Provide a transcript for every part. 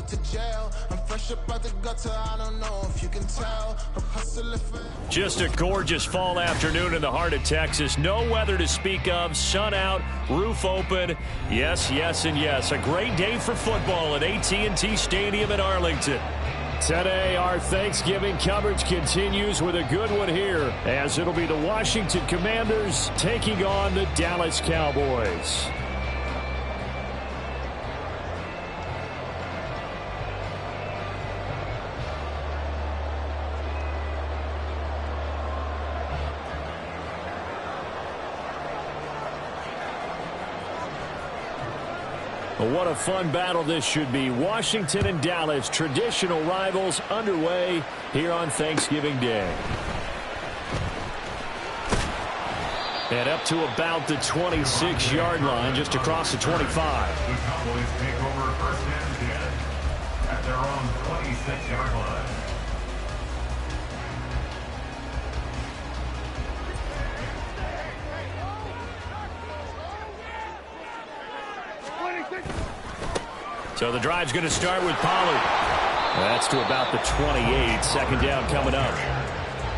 to jail. I'm fresh up out the gutter, I don't know if you can tell. I'm hustling for... Just a gorgeous fall afternoon in the heart of Texas. No weather to speak of. Sun out, roof open. Yes, yes, and yes. A great day for football at AT&T Stadium in Arlington. Today, our Thanksgiving coverage continues with a good one here, as it'll be the Washington Commanders taking on the Dallas Cowboys. What a fun battle this should be. Washington and Dallas, traditional rivals, underway here on Thanksgiving Day. And up to about the 26-yard line, just across the 25. The Cowboys take over first and 10 at their own 26-yard line. So the drive's going to start with Pollard. That's to about the 28. Second down coming up.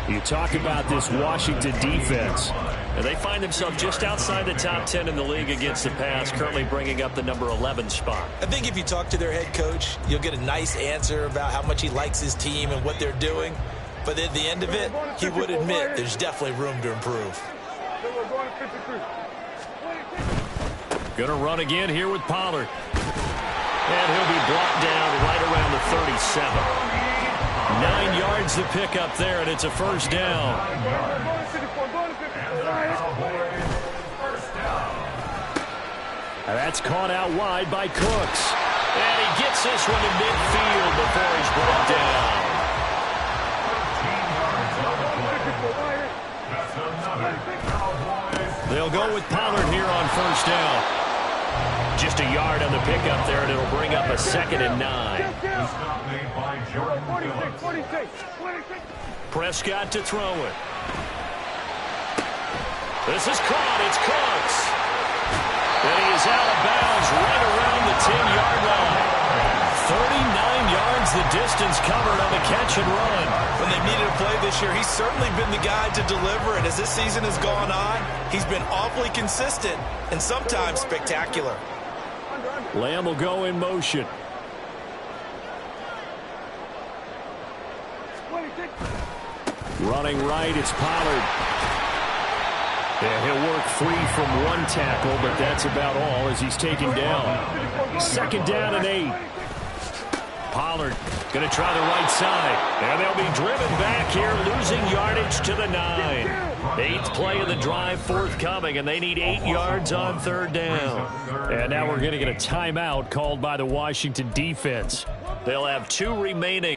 You talk about this Washington defense. And they find themselves just outside the top 10 in the league against the pass, currently bringing up the number 11 spot. I think if you talk to their head coach, you'll get a nice answer about how much he likes his team and what they're doing. But at the end of it, he would admit there's definitely room to improve. Going to run again here with Pollard. And he'll be brought down right around the 37. 9 yards to pick up there, and it's a first down. And that's caught out wide by Cooks. And he gets this one to midfield before he's brought down. They'll go with Pollard here on first down. Just a yard on the pickup there, and it'll bring up a 2nd and 9. Prescott to throw it. This is caught. It's Cooks. And he is out of bounds right around the 10-yard line. 39 yards the distance covered on the catch and run. When they needed a play this year, he's certainly been the guy to deliver. And as this season has gone on, he's been awfully consistent and sometimes spectacular. Lamb will go in motion. Running right, it's Pollard. Yeah, he'll work free from one tackle, but that's about all as he's taken down. Second down and 8. Pollard going to try the right side. And they'll be driven back here, losing yardage to the 9. 8th play of the drive forthcoming, and they need 8 yards on third down. And now we're going to get a timeout called by the Washington defense. They'll have 2 remaining.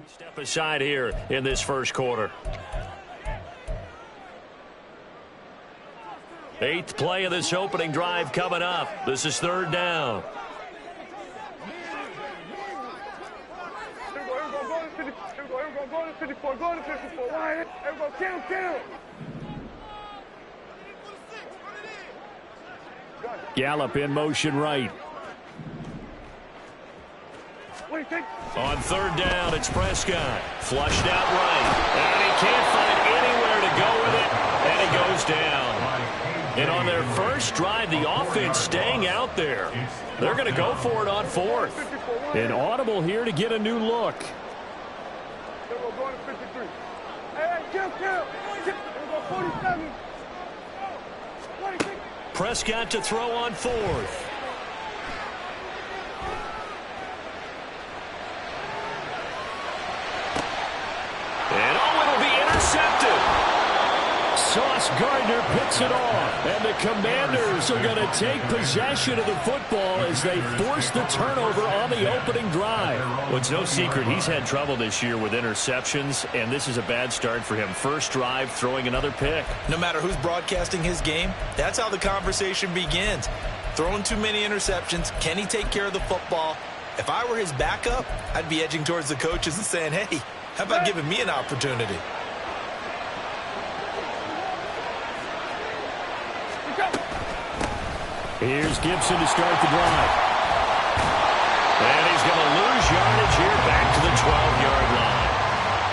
Step aside here in this first quarter. 8th play of this opening drive coming up. This is third down. Gallup in motion right. On third down, it's Prescott. Flushed out right. And he can't find anywhere to go with it. And he goes down. And on their first drive, the offense staying out there. They're going to go for it on 4th. An audible here to get a new look. Prescott to throw on 4th. And oh, it'll be intercepted. Sauce Gardner picks gets it off. And the Commanders are going to take possession of the football as they force the turnover on the opening drive. Well, it's no secret he's had trouble this year with interceptions, and this is a bad start for him. First drive, throwing another pick. No matter who's broadcasting his game, that's how the conversation begins. Throwing too many interceptions, can he take care of the football? If I were his backup, I'd be edging towards the coaches and saying, hey, how about giving me an opportunity? Here's Gibson to start the drive. And he's going to lose yardage here back to the 12-yard line.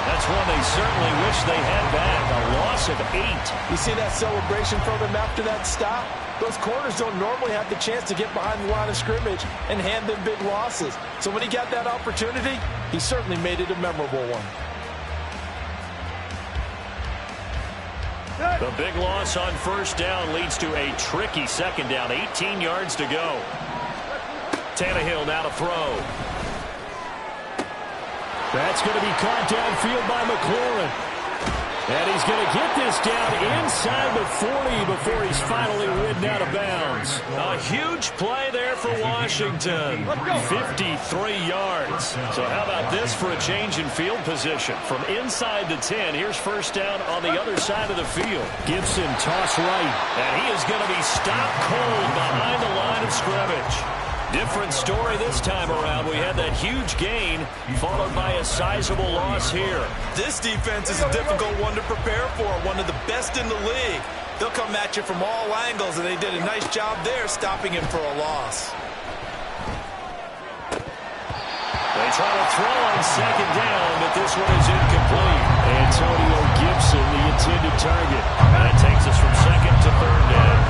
That's one they certainly wish they had back, a loss of 8. You see that celebration from him after that stop? Those corners don't normally have the chance to get behind the line of scrimmage and hand them big losses. So when he got that opportunity, he certainly made it a memorable one. The big loss on first down leads to a tricky second down. 18 yards to go. Tannehill now to throw. That's going to be caught downfield by McLaurin. And he's going to get this down inside the 40 before he's finally ridden out of bounds. A huge play there for Washington. 53 yards. So how about this for a change in field position? From inside the 10, here's first down on the other side of the field. Gibson toss right. And he is going to be stopped cold behind the line of scrimmage. Different story this time around. We had that huge gain followed by a sizable loss here. This defense is a difficult one to prepare for, one of the best in the league. They'll come at you from all angles, and they did a nice job there stopping him for a loss. They try to throw on second down, but this one is incomplete. Antonio Gibson, the intended target. That takes us from second to third down.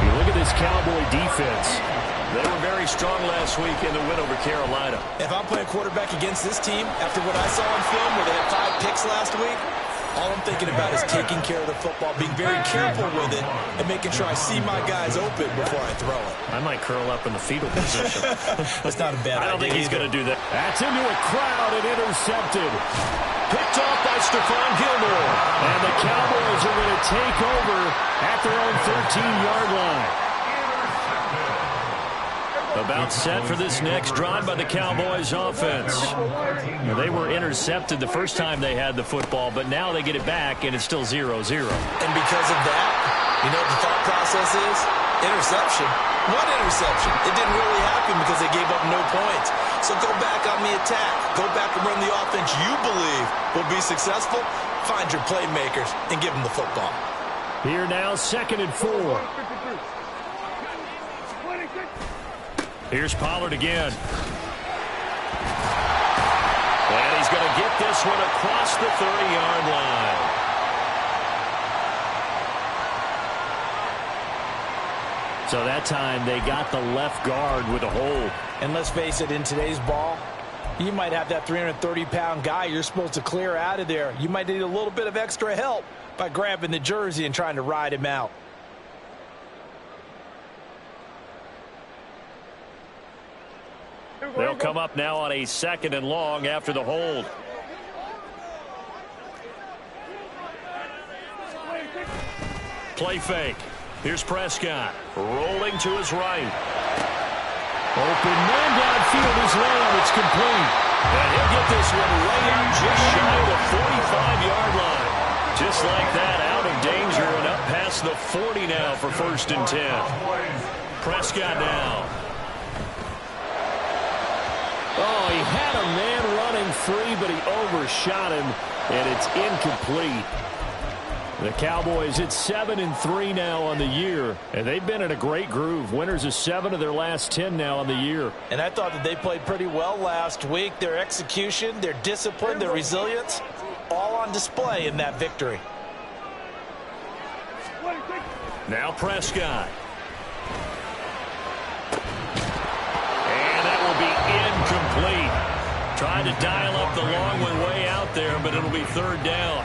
You look at this Cowboy defense. They were very strong last week in the win over Carolina. If I'm playing quarterback against this team, after what I saw on film where they had 5 picks last week, all I'm thinking about is taking care of the football, being very careful with it, and making sure I see my guys open before I throw it. I might curl up in the fetal position. That's not a bad idea. I don't think he's going to do that. That's into a crowd and intercepted. Picked off by Stephon Gilmore. And the Cowboys are going to take over at their own 13-yard line. About set for this next drive by the Cowboys offense. They were intercepted the first time they had the football, but now they get it back, and it's still 0-0. And because of that, you know what the thought process is? Interception. What interception? It didn't really happen because they gave up no points. So go back on the attack. Go back and run the offense you believe will be successful. Find your playmakers and give them the football. Here now, 2nd and 4. Here's Pollard again. And he's going to get this one across the 30-yard line. So that time they got the left guard with a hold. And let's face it, in today's ball, you might have that 330-pound guy you're supposed to clear out of there. You might need a little bit of extra help by grabbing the jersey and trying to ride him out. They'll come up now on a 2nd and long after the hold. Play fake. Here's Prescott. Rolling to his right. Open man downfield is Lamb. It's complete. And he'll get this one way out just shy of the 45-yard line. Just like that, out of danger and up past the 40 now for 1st and 10. Prescott now. Oh, he had a man running free, but he overshot him, and it's incomplete. The Cowboys at 7-3 now on the year, and they've been in a great groove. Winners of 7 of their last 10 now on the year. And I thought that they played pretty well last week. Their execution, their discipline, their resilience, all on display in that victory. Now Prescott. And that will be incomplete. Tried to dial up the long one way out there, but it'll be 3rd down.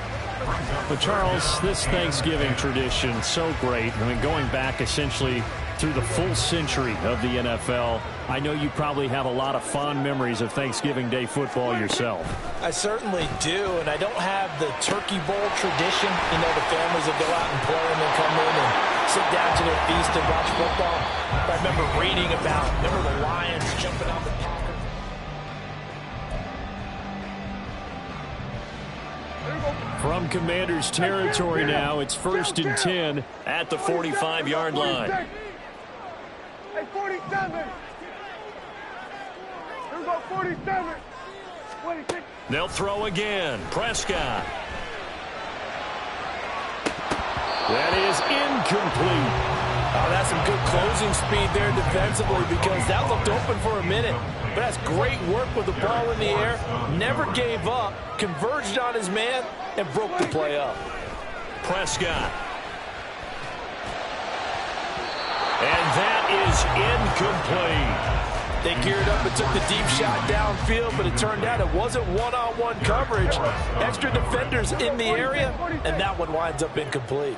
But, Charles, this Thanksgiving tradition, so great. I mean, going back essentially through the full century of the NFL. I know you probably have a lot of fond memories of Thanksgiving Day football yourself. I certainly do, and I don't have the Turkey Bowl tradition. You know, the families that go out and play and then come in and sit down to their feast and watch football. But I remember reading about, the Lions jumping on the Packers. From Commanders territory now, it's 1st and 10 at the 45-yard line. Hey, 47. Here we go, 47. 26. They'll throw again. Prescott. That is incomplete. Oh, that's some good closing speed there defensively because that looked open for a minute. But that's great work with the ball in the air. Never gave up, converged on his man, and broke the play up. Prescott. And that is incomplete. They geared up and took the deep shot downfield, but it turned out it wasn't one-on-one coverage. Extra defenders in the area, and that one winds up incomplete.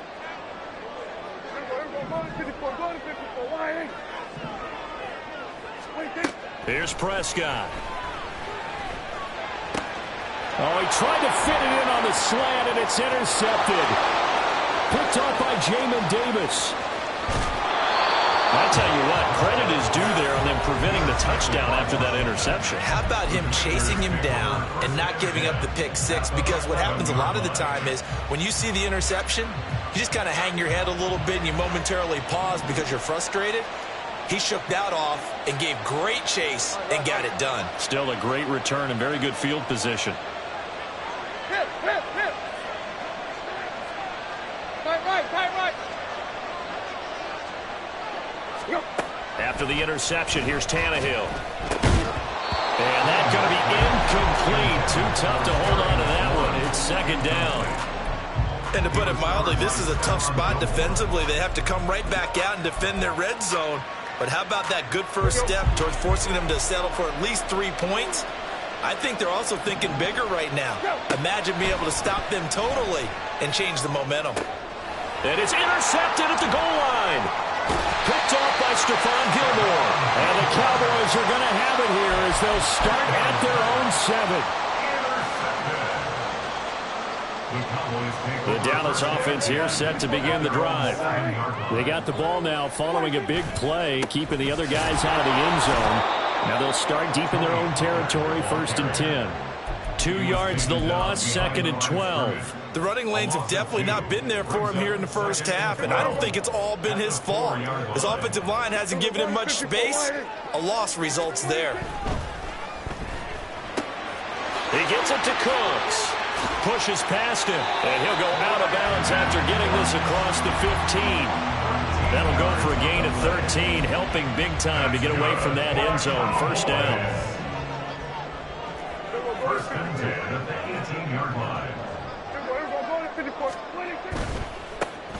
Here's Prescott. Oh, he tried to fit it in on the slant, and it's intercepted. Picked off by Jamin Davis. I tell you what, credit is due there on them preventing the touchdown after that interception. How about him chasing him down and not giving up the pick six? Because what happens a lot of the time is when you see the interception, you just kind of hang your head a little bit and you momentarily pause because you're frustrated. He shook that off and gave great chase and got it done. Still a great return and very good field position. Hit. Tight right. After the interception, here's Tannehill. And that's going to be incomplete. Too tough to hold on to that one. It's 2nd down. And to put it mildly, this is a tough spot defensively. They have to come right back out and defend their red zone. But how about that good first step towards forcing them to settle for at least 3 points? I think they're also thinking bigger right now. Imagine being able to stop them totally and change the momentum. And it's intercepted at the goal line. Picked off by Stephon Gilmore. And the Cowboys are going to have it here as they'll start at their own 7. The Dallas offense here set to begin the drive. They got the ball now following a big play, keeping the other guys out of the end zone. Now they'll start deep in their own territory, 1st and 10. 2 yards the loss, 2nd and 12. The running lanes have definitely not been there for him here in the first half, and I don't think it's all been his fault. His offensive line hasn't given him much space. A loss results there. He gets it to Cooks. Pushes past him, and he'll go out of bounds after getting this across the 15. That'll go for a gain of 13, helping big time to get away from that end zone. 1st down. 1st and 10 at the 18-yard line.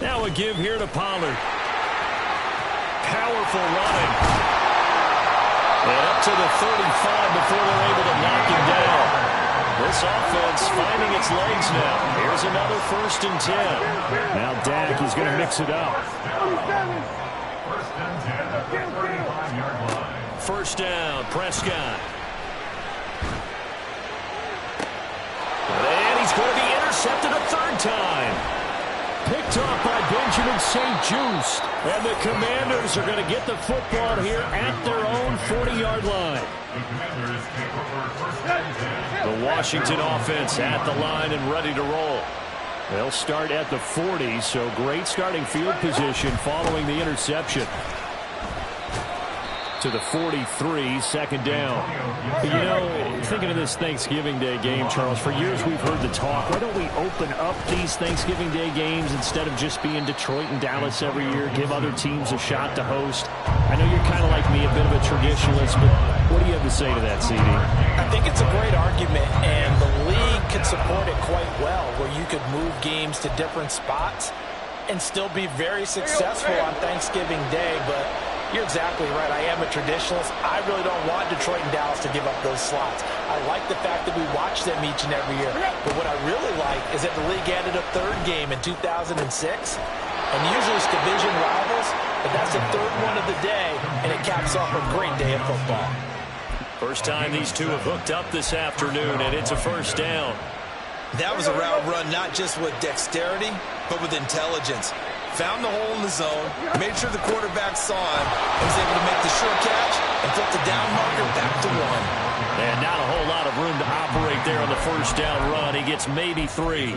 Now a give here to Pollard. Powerful running. And up to the 35 before they're able to knock him down. This offense finding its legs now. Here's another 1st and 10. Now Dak is going to mix it up. 1st and 10 at the 35-yard line. 1st down, Prescott. And he's going to be intercepted a 3rd time. Picked off by Benjamin St. Juste. And the Commanders are going to get the football here at their own 40-yard line. The Commanders take over 1st and 10. The Washington offense at the line and ready to roll. They'll start at the 40, so great starting field position following the interception. To the 43, 2nd down. You know, thinking of this Thanksgiving Day game, Charles, for years we've heard the talk, why don't we open up these Thanksgiving Day games instead of just being Detroit and Dallas every year, give other teams a shot to host? I know you're kind of like me, a bit of a traditionalist, but what do you have to say to that, CD? I think it's a great argument, and the league could support it quite well, where you could move games to different spots and still be very successful on Thanksgiving Day, but you're exactly right. I am a traditionalist. I really don't want Detroit and Dallas to give up those slots. I like the fact that we watch them each and every year. But what I really like is that the league added a 3rd game in 2006. And usually it's division rivals, but that's the third one of the day, and it caps off a great day of football. First time these two have hooked up this afternoon, and it's a first down. That was a route run not just with dexterity, but with intelligence. Found the hole in the zone, made sure the quarterback saw him, and was able to make the short catch and flip the down marker back to 1. And not a whole lot of room to operate there on the first down run. He gets maybe 3.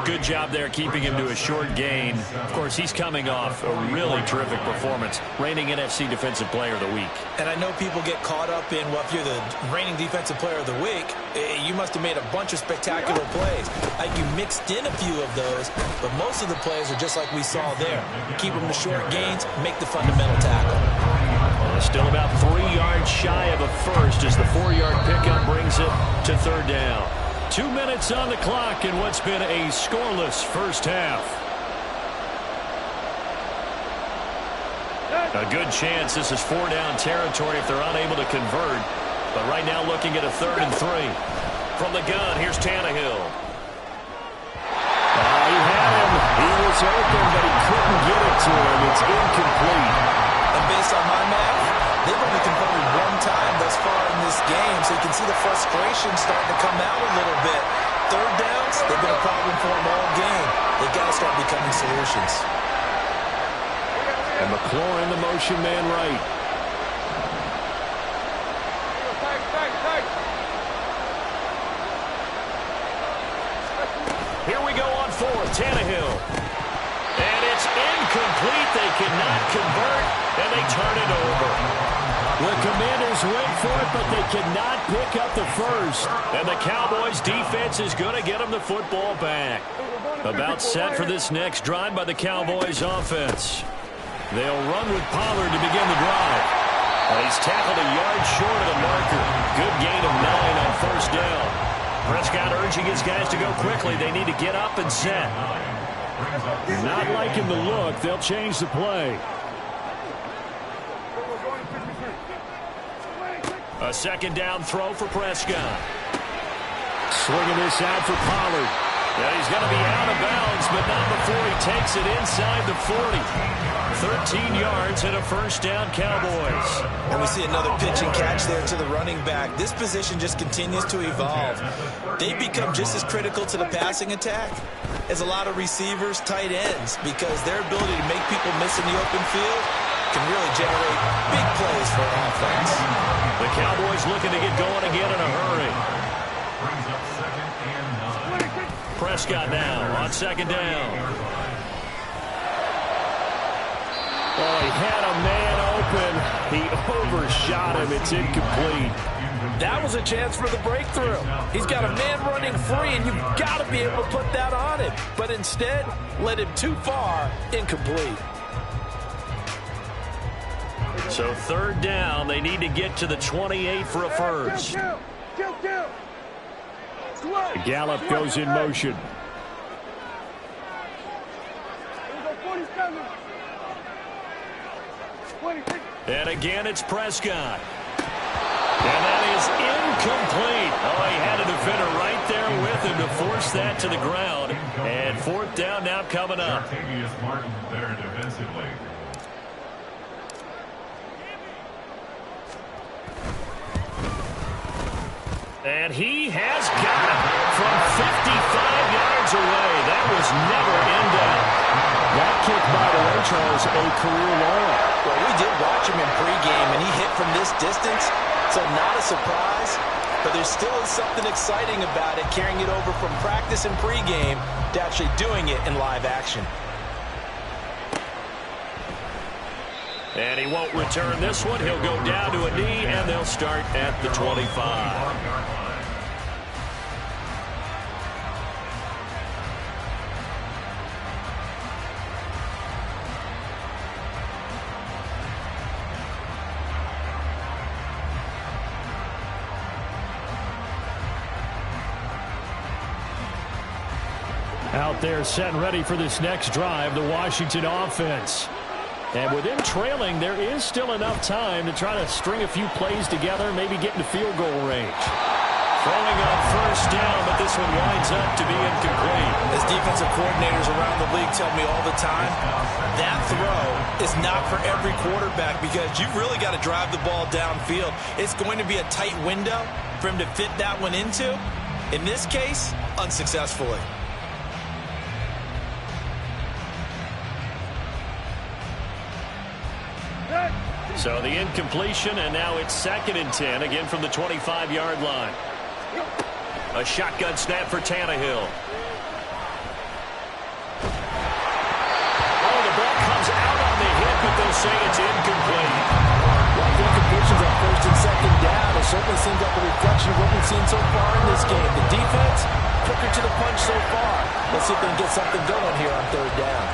Good job there keeping him to a short gain. Of course, he's coming off a really terrific performance, reigning NFC Defensive Player of the Week. And I know people get caught up in, well, if you're the reigning Defensive Player of the Week, you must have made a bunch of spectacular plays. Like you mixed in a few of those, but most of the plays are just like we saw there. Keep them to short gains, make the fundamental tackle. Still about 3 yards shy of a first as the 4-yard pickup brings it to third down. 2 minutes on the clock in what's been a scoreless first half. A good chance this is 4-down territory if they're unable to convert. But right now looking at a 3rd and 3. From the gun, here's Tannehill. He had him. He was open, but he couldn't get it to him. It's incomplete. And based on my math, they've only converted 1 time thus far in this game, so you can see the frustration starting to come out a little bit. 3rd downs, they've been a problem for them all game. They've got to start becoming solutions. And McClure in the motion man right. Here we go on 4th, Tannehill. And it's incomplete. They cannot convert, and they turn it over. The Commanders went for it, but they cannot pick up the first. And the Cowboys' defense is going to get them the football back. About set for this next drive by the Cowboys' offense. They'll run with Pollard to begin the drive. He's tackled a yard short of the marker. Good gain of 9 on first down. Prescott urging his guys to go quickly. They need to get up and set. Not liking the look. They'll change the play. A 2nd down throw for Prescott. Swinging this out for Pollard. Yeah, he's going to be out of bounds, but not before he takes it inside the 40. 13 yards and a first down, Cowboys. And we see another pitch and catch there to the running back. This position just continues to evolve. They've become just as critical to the passing attack as a lot of receivers, tight ends, because their ability to make people miss in the open field can really generate big plays for an offense. The Cowboys looking to get going again in a hurry. Prescott now on 2nd down. Oh, he had a man open. He overshot him. It's incomplete. That was a chance for the breakthrough. He's got a man running free, and you've got to be able to put that on him. But instead, led him too far, incomplete. So 3rd down, they need to get to the 28 for a first. Gallup goes in motion. And again, it's Prescott. And that is incomplete. Oh, he had a defender right there with him to force that to the ground. And 4th down now coming up. And he has got it from 55 yards away. That was never in doubt. That kick, by the way, Charles, a career long. Well, we did watch him in pregame, and he hit from this distance, so not a surprise. But there still is something exciting about it, carrying it over from practice and pregame to actually doing it in live action. And he won't return this one. He'll go down to a knee, and they'll start at the 25. Out there set and ready for this next drive, the Washington offense. And with them trailing, there is still enough time to try to string a few plays together, maybe get into field goal range. Throwing on first down, but this one winds up to be incomplete. As defensive coordinators around the league tell me all the time, that throw is not for every quarterback because you've really got to drive the ball downfield. It's going to be a tight window for him to fit that one into. In this case, unsuccessfully. So the incompletion, and now it's 2nd and 10, again from the 25-yard line. A shotgun snap for Tannehill. Oh, the ball comes out on the hit, but they'll say it's incomplete. Well, the incompletions on 1st and 2nd down. It certainly seems like a reflection of what we've seen so far in this game. The defense, quicker to the punch so far. Let's see if they can get something going here on 3rd down.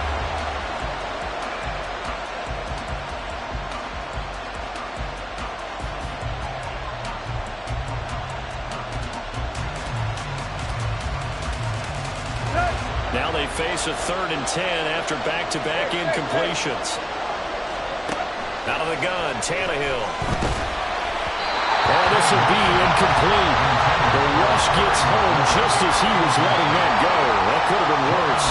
Now they face a 3rd and 10 after back-to-back incompletions. Out of the gun, Tannehill. And this will be incomplete. The rush gets home just as he was letting that go. That could have been worse.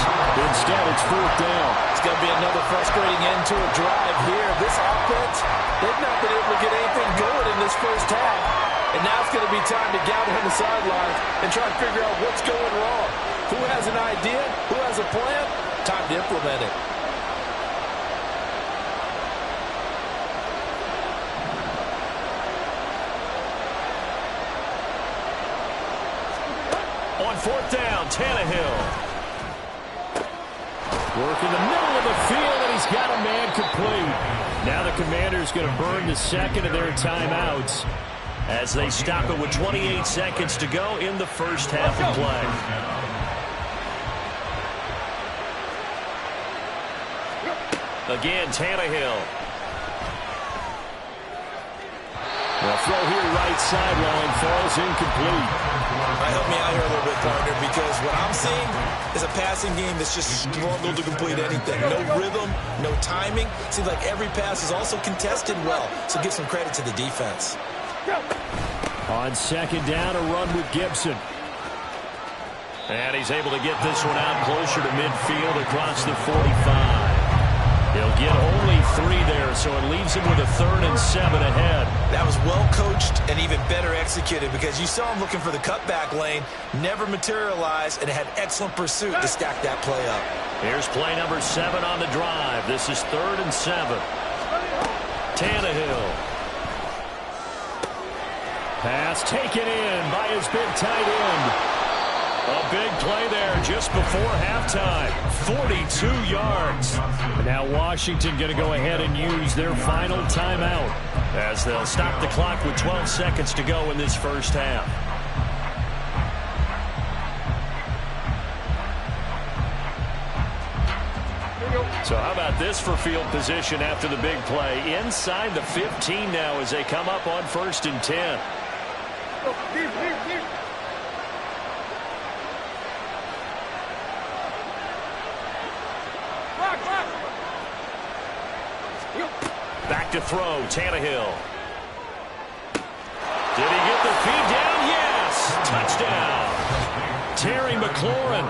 Instead, it's 4th down. It's going to be another frustrating end to a drive here. This offense, they've not been able to get anything going in this first half. And now it's going to be time to gather on the sidelines and try to figure out what's going wrong. Who has an idea? Who has a plan? Time to implement it. On 4th down, Tannehill. Work in the middle of the field, and he's got a man complete. Now the Commander's going to burn the 2nd of their timeouts as they stop it with 28 seconds to go in the first half of play. Again, Tannehill. The throw here right sideline falls incomplete. Help me out here a little bit, partner, because what I'm seeing is a passing game that's just struggled to complete anything. No rhythm, no timing. Seems like every pass is also contested well, so give some credit to the defense. On 2nd down, a run with Gibson. And he's able to get this one out closer to midfield across the 45. He'll get only 3 there, so it leaves him with a 3rd and 7 ahead. That was well coached and even better executed because you saw him looking for the cutback lane, never materialized, and had excellent pursuit to stack that play up. Here's play number 7 on the drive. This is 3rd and 7. Tannehill. Pass taken in by his big tight end. A big play there just before halftime. 42 yards. Now Washington going to go ahead and use their final timeout as they'll stop the clock with 12 seconds to go in this first half. So how about this for field position after the big play? Inside the 15 now as they come up on 1st and 10. Back to throw, Tannehill. Did he get the feed down? Yes! Touchdown! Terry McLaurin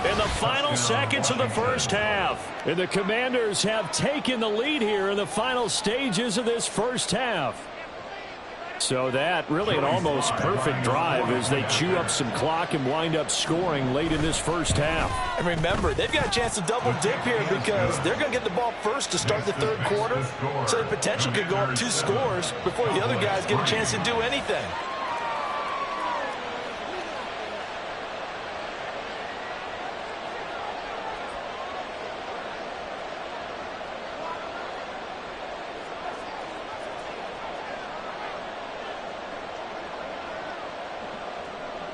in the final seconds of the first half. And the Commanders have taken the lead here in the final stages of this first half. So that really an almost perfect drive as they chew up some clock and wind up scoring late in this first half. And remember, they've got a chance to double dip here because they're going to get the ball first to start the 3rd quarter. So the potential could go up 2 scores before the other guys get a chance to do anything.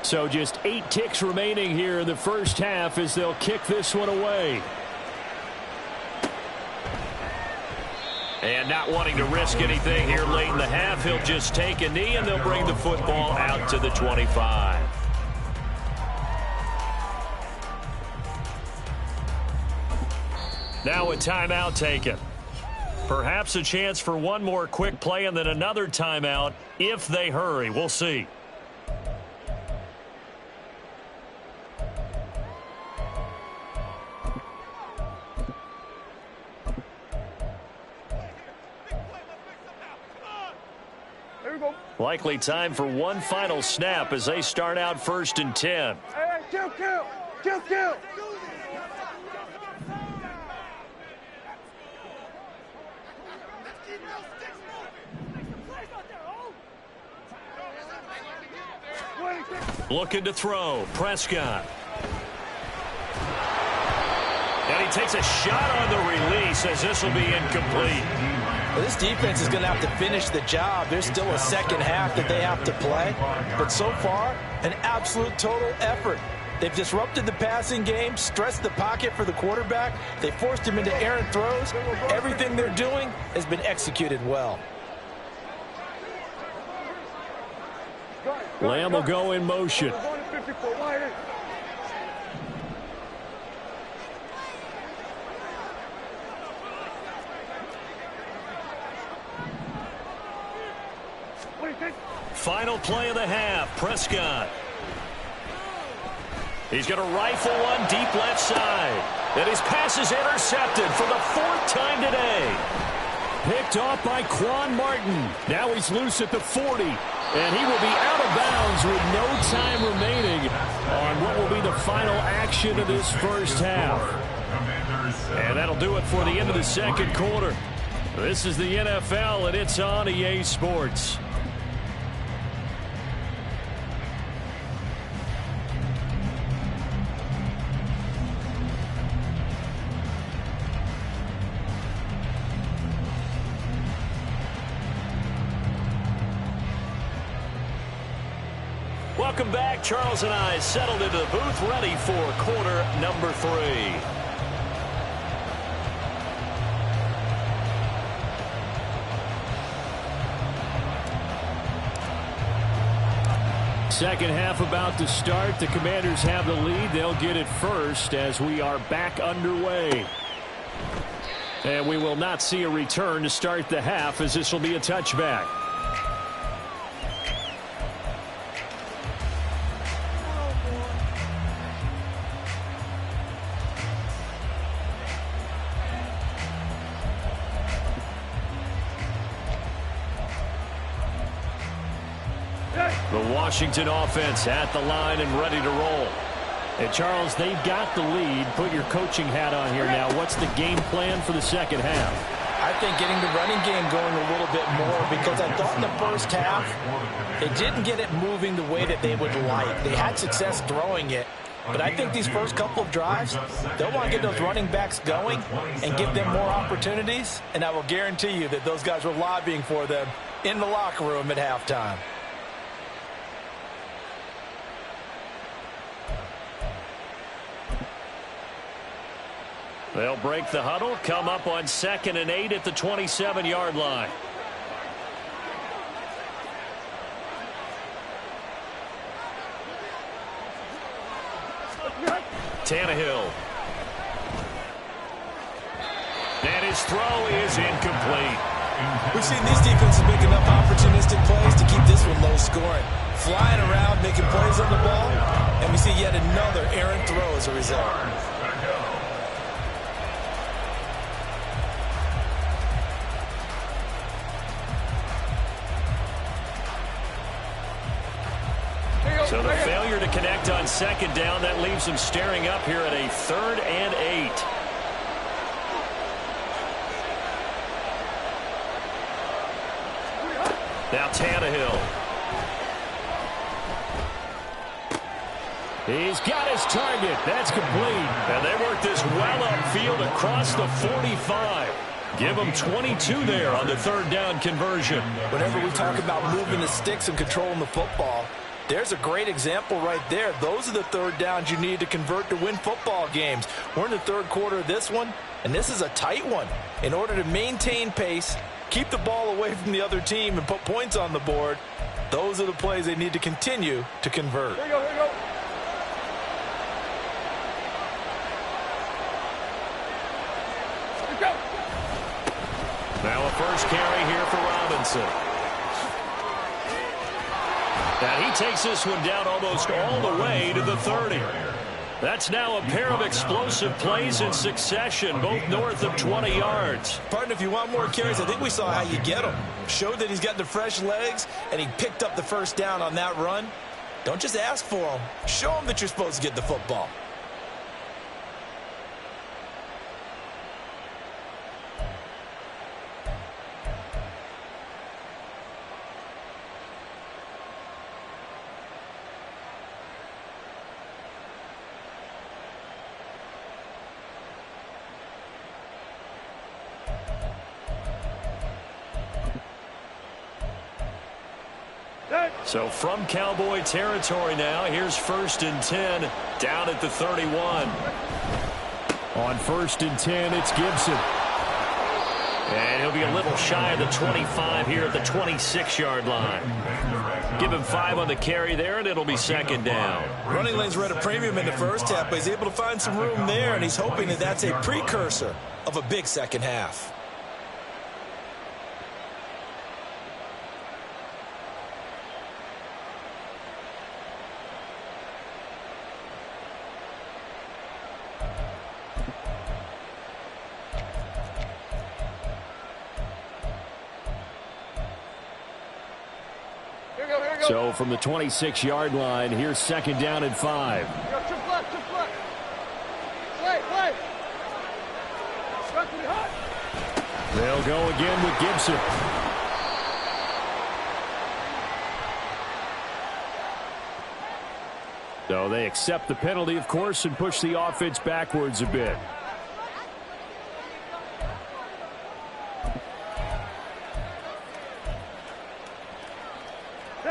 So just 8 ticks remaining here in the first half as they'll kick this one away. And not wanting to risk anything here late in the half, he'll just take a knee and they'll bring the football out to the 25. Now a timeout taken. Perhaps a chance for one more quick play and then another timeout if they hurry. We'll see. Likely time for one final snap as they start out 1st and 10. Hey, kill. Looking to throw. Prescott. And he takes a shot on the release as this will be incomplete. Well, this defense is going to have to finish the job. There's still a second half that they have to play. But so far, an absolute total effort. They've disrupted the passing game, stressed the pocket for the quarterback. They forced him into errant throws. Everything they're doing has been executed well. Lamb will go in motion. Final play of the half. Prescott. He's going to rifle one deep left side. And his pass is intercepted for the 4th time today. Picked off by Quan Martin. Now he's loose at the 40. And he will be out of bounds with no time remaining on what will be the final action of this first half. And that'll do it for the end of the second quarter. This is the NFL, and it's on EA Sports. Welcome back. Charles and I settled into the booth, ready for quarter number 3. Second half about to start. The Commanders have the lead. They'll get it first as we are back underway. And we will not see a return to start the half as this will be a touchback. The Washington offense at the line and ready to roll. And Charles, they've got the lead. Put your coaching hat on here now. What's the game plan for the second half? I think getting the running game going a little bit more, because I thought in the first half they didn't get it moving the way that they would like. They had success throwing it, but I think these first couple of drives, they'll want to get those running backs going and give them more opportunities, and I will guarantee you that those guys were lobbying for them in the locker room at halftime. They'll break the huddle, come up on 2nd and 8 at the 27-yard line. Tannehill. And his throw is incomplete. We've seen these defenses make enough opportunistic plays to keep this one low scoring. Flying around, making plays on the ball, and we see yet another errant throw as a result. So the failure to connect on 2nd down, that leaves them staring up here at a 3rd and 8. Now Tannehill. He's got his target. That's complete. And they work this well upfield across the 45. Give them 22 there on the 3rd down conversion. Whenever we talk about moving the sticks and controlling the football, there's a great example right there. Those are the 3rd downs you need to convert to win football games. We're in the 3rd quarter of this one, and this is a tight one. In order to maintain pace, keep the ball away from the other team, and put points on the board, those are the plays they need to continue to convert. Here you go, here you go. Let's go. Now a first carry here for Robinson. And he takes this one down almost all the way to the 30. That's now a pair of explosive plays in succession, both north of 20 yards. Partner, if you want more carries, I think we saw how you get them. showed that he's got the fresh legs, and he picked up the first down on that run. Don't just ask for him. Show him that you're supposed to get the football. So from Cowboy territory now, here's 1st and 10 down at the 31. On 1st and 10, it's Gibson. And he'll be a little shy of the 25 here at the 26-yard line. Give him 5 on the carry there, and it'll be 2nd down. Running lanes were at a premium in the first half, but he's able to find some room there, and he's hoping that that's a precursor of a big second half. So from the 26-yard line, here's 2nd down and 5. Chip left. Play. They'll go again with Gibson. So they accept the penalty, of course, and push the offense backwards a bit.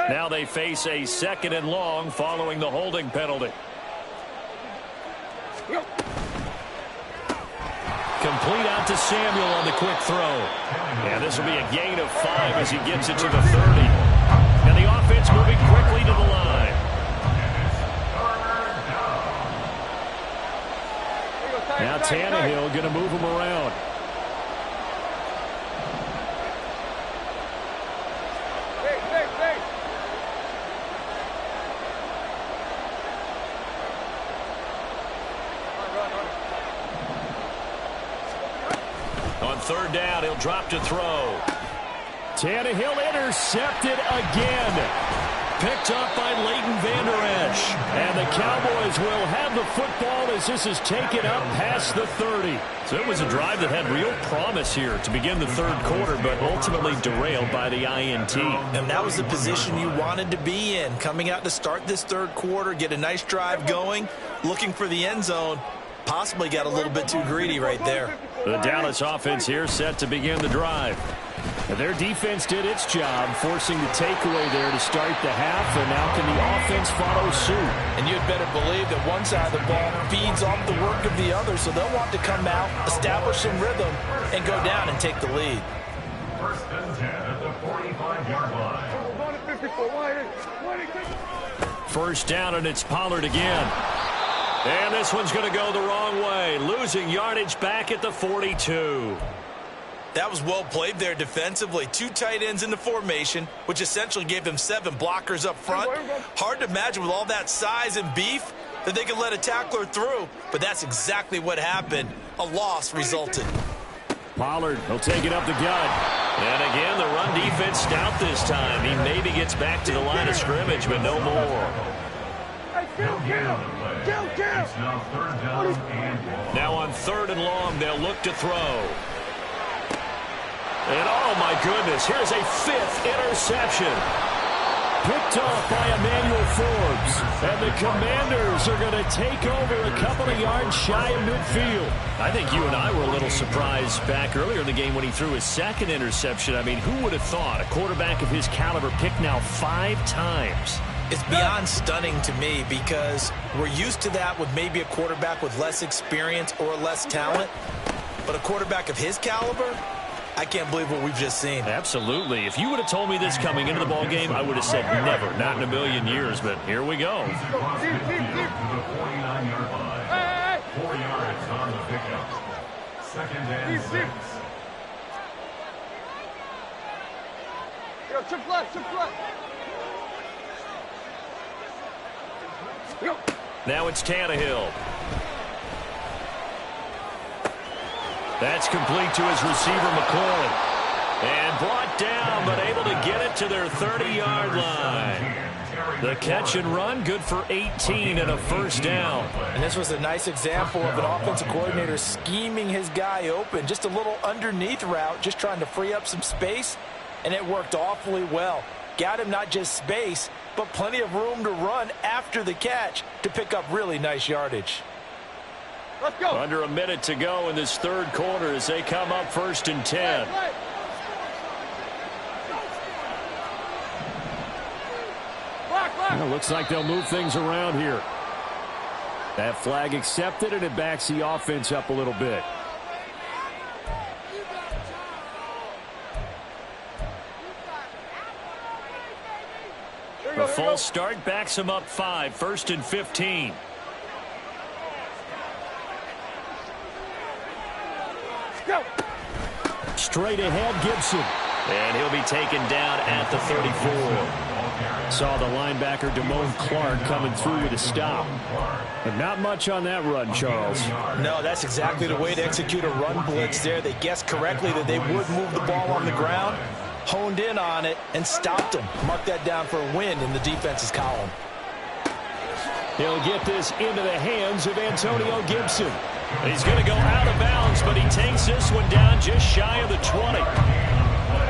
Now they face a 2nd and long following the holding penalty. Complete out to Samuel on the quick throw. And this will be a gain of 5 as he gets it to the 30. And the offense moving quickly to the line. Now Tannehill going to move him around. On 3rd down, he'll drop to throw. Tannehill intercepted again. Picked up by Leighton Vander Esch. And the Cowboys will have the football as this is taken up past the 30. So it was a drive that had real promise here to begin the 3rd quarter, but ultimately derailed by the INT. And that was the position you wanted to be in. Coming out to start this 3rd quarter, get a nice drive going, looking for the end zone. Possibly got a little bit too greedy right there. The Dallas offense here set to begin the drive. Their defense did its job, forcing the takeaway there to start the half, and now can the offense follow suit? And you'd better believe that one side of the ball feeds off the work of the other, so they'll want to come out, establish some rhythm, and go down and take the lead. 1st and 10 at the 45-yard line. 1st down, and it's Pollard again. And this one's going to go the wrong way, losing yardage back at the 42. That was well played there defensively. 2 tight ends in the formation, which essentially gave them 7 blockers up front. Hard to imagine with all that size and beef that they could let a tackler through, but that's exactly what happened. A loss resulted. Pollard, he'll take it up the gut. And again, the run defense stout this time. He maybe gets back to the line of scrimmage, but no more. Now on 3rd and long, they'll look to throw. And oh my goodness, here's a 5th interception. Picked off by Emmanuel Forbes. And the Commanders are going to take over a couple of yards shy of midfield. I think you and I were a little surprised back earlier in the game when he threw his 2nd interception. I mean, who would have thought a quarterback of his caliber picked now 5 times? It's beyond stunning to me because we're used to that with maybe a quarterback with less experience or less talent. But a quarterback of his caliber, I can't believe what we've just seen. Absolutely. If you would have told me this coming into the ball game, I would have said never, not in a million years. But here we go. To the 49-yard line. 4 yards on the pickup. 2nd and 6. Chip left. Now it's Tannehill. That's complete to his receiver, McCoy. And brought down, but get to their 30-yard line. The catch and run, good for 18 and a first down. And this was a nice example of an offensive coordinator scheming his guy open. Just a little underneath route, just trying to free up some space, and it worked awfully well. Got him not just space, but plenty of room to run after the catch to pick up really nice yardage. Let's go. Under a minute to go in this third quarter as they come up 1st and 10. Right. Well, looks like they'll move things around here. That flag accepted, and it backs the offense up a little bit. A false start backs them up 5, 1st and 15. Go. Straight ahead, Gibson. And he'll be taken down at the 34. Saw the linebacker, Damone Clark, coming through with a stop. But not much on that run, Charles. No, that's exactly the way to execute a run blitz there. They guessed correctly that they would move the ball on the ground, honed in on it, and stopped them. Mark that down for a win in the defense's column. He'll get this into the hands of Antonio Gibson. He's going to go out of bounds, but he takes this one down just shy of the 20.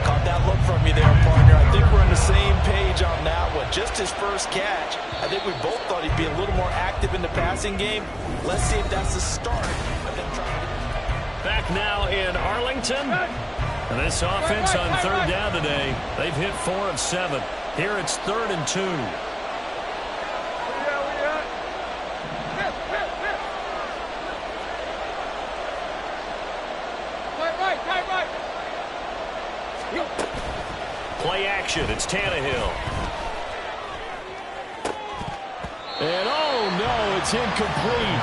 Caught that look from you there, partner. I think we're on the same page on that one. Just his first catch. I think we both thought he'd be a little more active in the passing game. Let's see if that's the start of them trying to... Back now in Arlington. And this offense on 3rd down today, they've hit 4 of 7. Here it's 3rd and 2. Play action. It's Tannehill. And oh no, it's incomplete.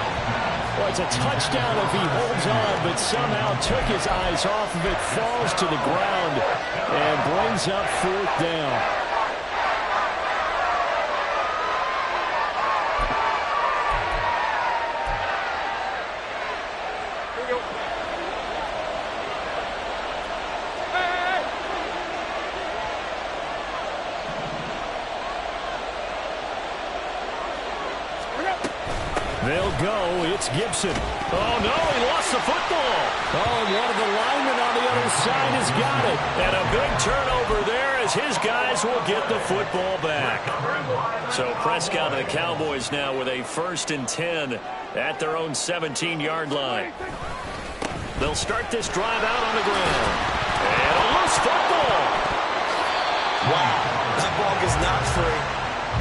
Well, it's a touchdown if he holds on, but somehow took his eyes off of it, falls to the ground, and brings up 4th down. They'll go. It's Gibson. Oh, no, he lost the football. Oh, and one of the linemen on the other side has got it. And a big turnover there as his guys will get the football back. So Prescott and the Cowboys now with a 1st and 10 at their own 17-yard line. They'll start this drive out on the ground. And a loose football. Wow, that ball gets knocked free,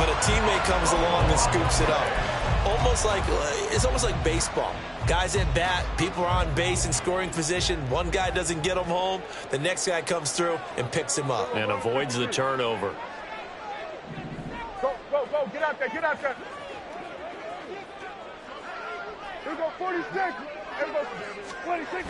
but a teammate comes along and scoops it up. It's almost like baseball. Guys at bat, people are on base in scoring position. One guy doesn't get him home. The next guy comes through and picks him up. And avoids the turnover. Go, go, go. Get out there. Get out there. Here we go. 46. Everybody. 26.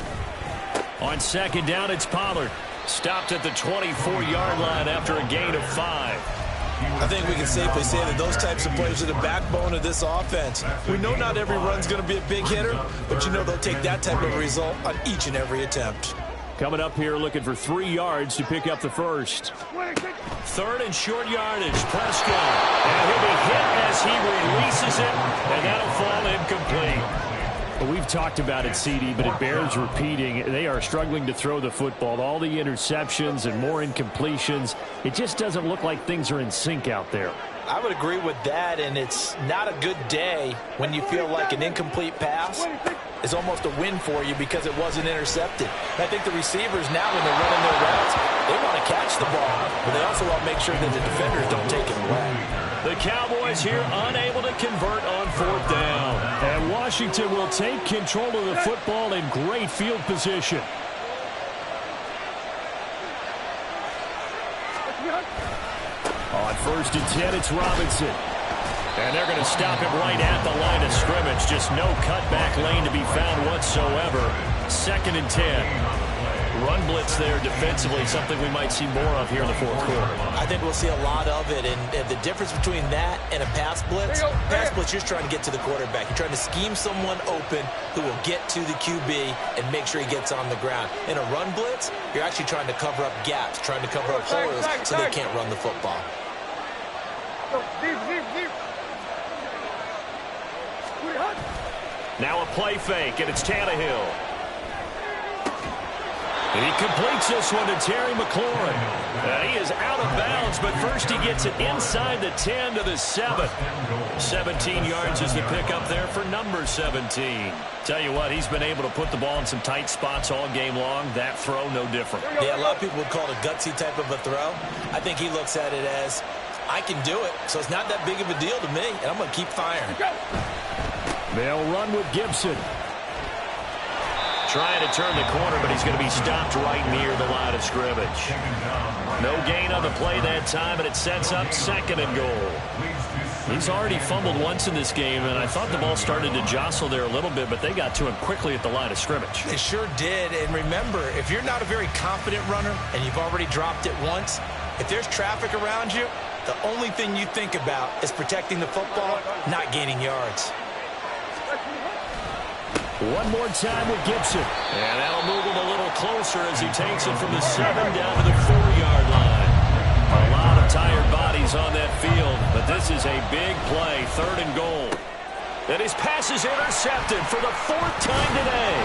On 2nd down, it's Pollard. Stopped at the 24-yard line after a gain of 5. I think we can safely say that those types of plays are the backbone of this offense. We know not every run's going to be a big hitter, but you know they'll take that type of result on each and every attempt. Coming up here looking for 3 yards to pick up the first. 3rd and short yardage. Prescott. And he'll be hit as he releases it, and that'll fall incomplete. Well, we've talked about it, CD, but it bears repeating. They are struggling to throw the football. All the interceptions and more incompletions. It just doesn't look like things are in sync out there. I would agree with that, and it's not a good day when you feel like an incomplete pass is almost a win for you because it wasn't intercepted. And I think the receivers now, when they're running their routes, they want to catch the ball, but they also want to make sure that the defenders don't take it away. The Cowboys here unable to convert on 4th down. And Washington will take control of the football in great field position. On 1st and 10, it's Robinson. And they're going to stop him right at the line of scrimmage. Just no cutback lane to be found whatsoever. 2nd and 10. run blitz there defensively, something we might see more of here in the fourth quarter. I think we'll see a lot of it, and the difference between that and a pass blitz, you're trying to get to the quarterback. You're trying to scheme someone open who will get to the QB and make sure he gets on the ground. In a run blitz, you're actually trying to cover up gaps, trying to cover up holes so they can't run the football. Now a play fake, and it's Tannehill. He completes this one to Terry McLaurin. He is out of bounds, but first he gets it inside the 10 to the 7. 17 yards is the pickup there for number 17. Tell you what, he's been able to put the ball in some tight spots all game long. That throw, no different. Yeah, a lot of people would call it a gutsy type of a throw. I think he looks at it as, I can do it, so it's not that big of a deal to me, and I'm going to keep firing. They'll run with Gibson. Trying to turn the corner, but he's going to be stopped right near the line of scrimmage. No gain on the play that time, and it sets up 2nd and goal. He's already fumbled once in this game, and I thought the ball started to jostle there a little bit, but they got to him quickly at the line of scrimmage. They sure did, and remember, if you're not a very confident runner and you've already dropped it once, if there's traffic around you, the only thing you think about is protecting the football, not gaining yards. One more time with Gibson. And that'll move him a little closer as he takes it from the 7 down to the 4-yard line. A lot of tired bodies on that field, but this is a big play, 3rd and goal. And his pass is intercepted for the 4th time today.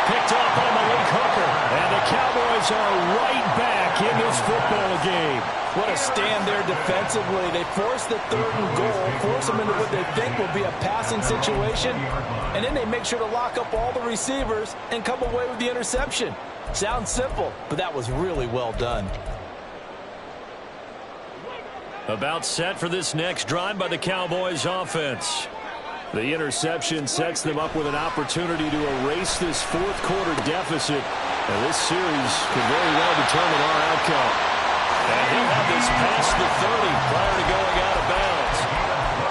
Picked up on the link hooker, and the Cowboys are right back in this football game. What a stand there defensively. They force the 3rd and goal, force them into what they think will be a passing situation, and then they make sure to lock up all the receivers and come away with the interception. Sounds simple, but that was really well done. About set for this next drive by the Cowboys offense. The interception sets them up with an opportunity to erase this fourth quarter deficit. And this series could very well determine our outcome. And he'll have this past the 30 prior to going out of bounds.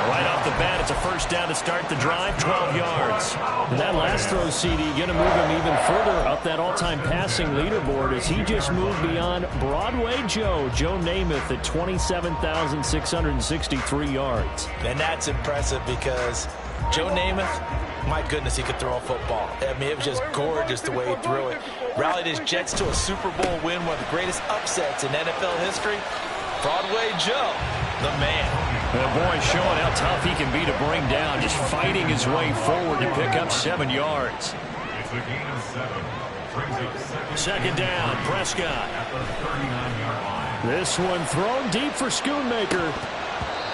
Right off the bat, it's a first down to start the drive, 12 yards. And that last throw, CD, going to move him even further up that all-time passing leaderboard as he just moved beyond Broadway Joe Namath at 27,663 yards. And that's impressive because Joe Namath, my goodness, he could throw a football. I mean, it was just gorgeous the way he threw it. Rallied his Jets to a Super Bowl win, one of the greatest upsets in NFL history. Broadway Joe, the man. The boy showing how tough he can be to bring down, just fighting his way forward to pick up 7 yards. It's a gain of 7. Brings up 2nd down, Prescott. at the 39-yard line. This one thrown deep for Schoonmaker.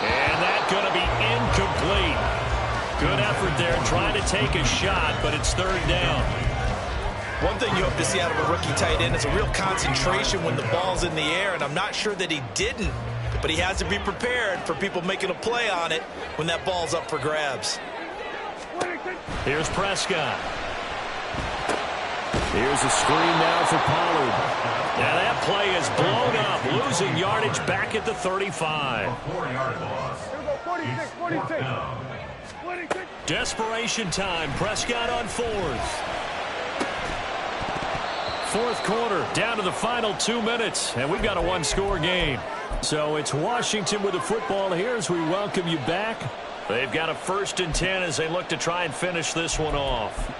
And that's going to be incomplete. Good effort there, trying to take a shot, but it's 3rd down. One thing you hope to see out of a rookie tight end is a real concentration when the ball's in the air, and I'm not sure that he didn't, but he has to be prepared for people making a play on it when that ball's up for grabs. Here's Prescott. Here's a screen now for Pollard. Now that play is blown up, losing yardage back at the 35. 4-yard loss. It's 4th down. Desperation time, Prescott on 4th. Fourth quarter, down to the final 2 minutes, and we've got a one-score game. So it's Washington with the football here as we welcome you back. They've got a 1st and 10 as they look to try and finish this one off.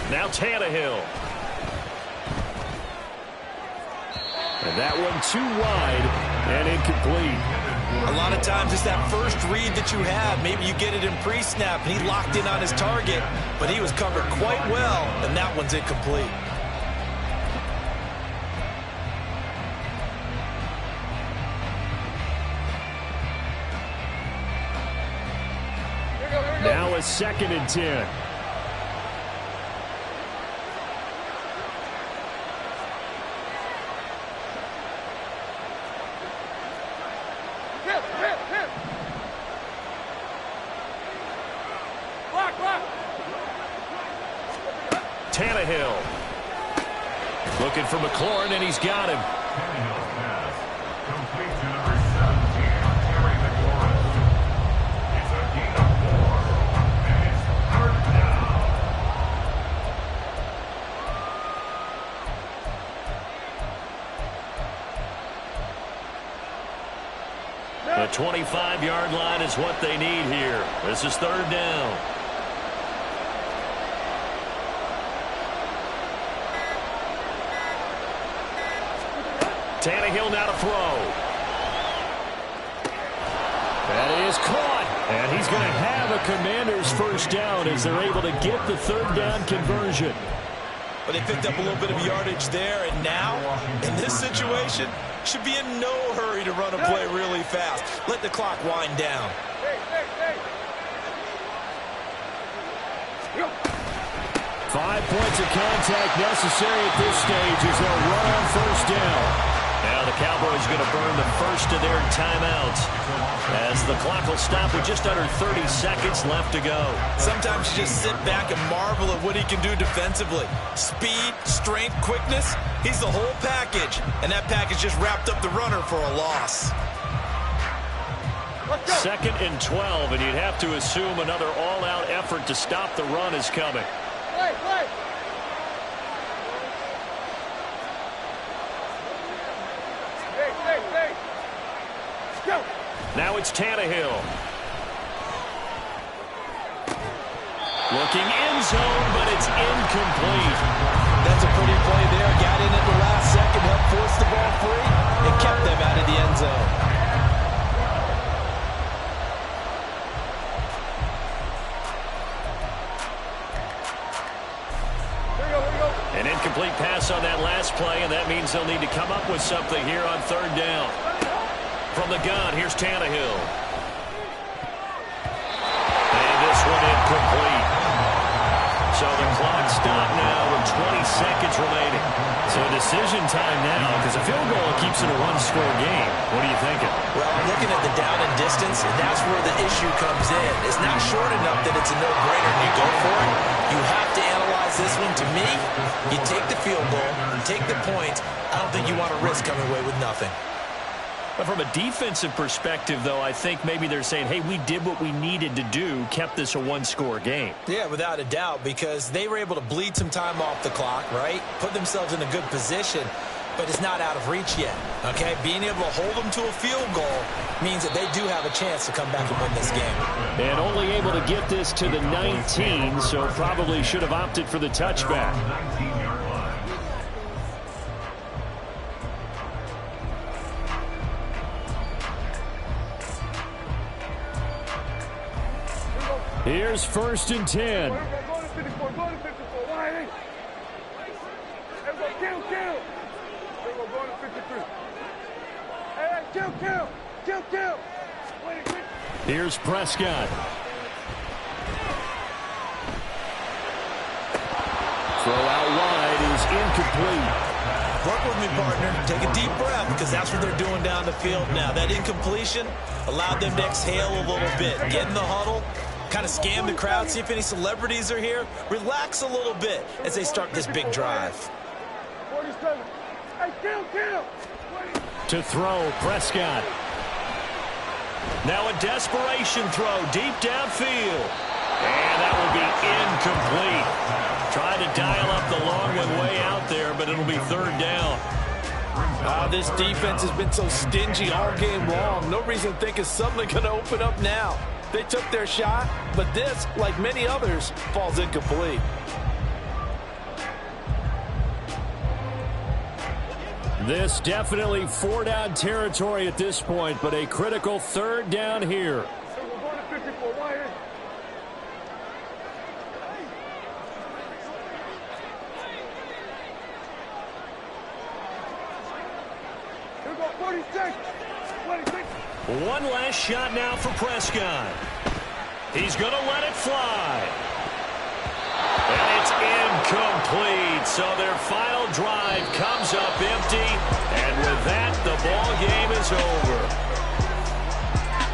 Now Tannehill. And that one too wide and incomplete. A lot of times it's that first read that you have. Maybe you get it in pre-snap, and he locked in on his target, but he was covered quite well, and that one's incomplete. Now a 2nd and 10. Tannehill. Looking for McLaurin, and he's got him. The 25-yard line is what they need here. This is third down. Tannehill now to throw. That is caught. And he's going to have a Commander's first down as they're able to get the third down conversion. But they picked up a little bit of yardage there, and now, in this situation, should be in no hurry to run a play really fast. Let the clock wind down. 5 points of contact necessary at this stage as they'll run on first down. Now the Cowboys going to burn the first of their timeouts as the clock will stop with just under 30 seconds left to go. Sometimes you just sit back and marvel at what he can do defensively. Speed, strength, quickness, he's the whole package. And that package just wrapped up the runner for a loss. 2nd and 12, and you'd have to assume another all-out effort to stop the run is coming. Now it's Tannehill. Looking end zone, but it's incomplete. That's a pretty play there. Got in at the last second, helped force the ball free, and kept them out of the end zone. An incomplete pass on that last play, and that means they'll need to come up with something here on third down. From the gun, here's Tannehill. And this one incomplete. So the clock stopped now with 20 seconds remaining. So decision time now, because a field goal keeps it a one-score game. What are you thinking? Well, I'm looking at the down and distance, and that's where the issue comes in. It's not short enough that it's a no-brainer and you go for it. You have to analyze this one. To me, you take the field goal, you take the points. I don't think you want to risk coming away with nothing. But from a defensive perspective, though, I think maybe they're saying, hey, we did what we needed to do, kept this a one-score game. Yeah, without a doubt, because they were able to bleed some time off the clock, right? Put themselves in a good position, but it's not out of reach yet, okay? Being able to hold them to a field goal means that they do have a chance to come back and win this game. And only able to get this to the 19, so probably should have opted for the touchback. Here's 1st and 10. Go to 54, go to 54. Why ain't? Everybody, kill. Everybody, go to 53. Hey, kill. Wait. Here's Prescott. Throw out wide is incomplete. Work with me, partner. Take a deep breath, because that's what they're doing down the field now. That incompletion allowed them to exhale a little bit. Get in the huddle. Kind of scan the crowd, see if any celebrities are here. Relax a little bit as they start this big drive. 47. Hey, kill. To throw, Prescott. Now a desperation throw deep downfield. And that will be incomplete. Tried to dial up the long one way out there, but it'll be third down. This defense has been so stingy all game long. No reason to think it's suddenly going to open up now. They took their shot, but this, like many others, falls incomplete. This definitely 4-down territory at this point, but a critical third down here. We're going to 54. Why ain't? Here we go, 46. 26. One last shot now for Prescott. He's going to let it fly. And it's incomplete. So their final drive comes up empty. And with that, the ball game is over.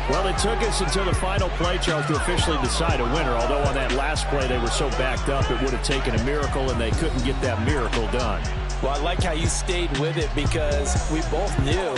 Well, it took us until the final play, Charles, to officially decide a winner. Although on that last play they were so backed up, it would have taken a miracle, and they couldn't get that miracle done. Well, I like how you stayed with it, because we both knew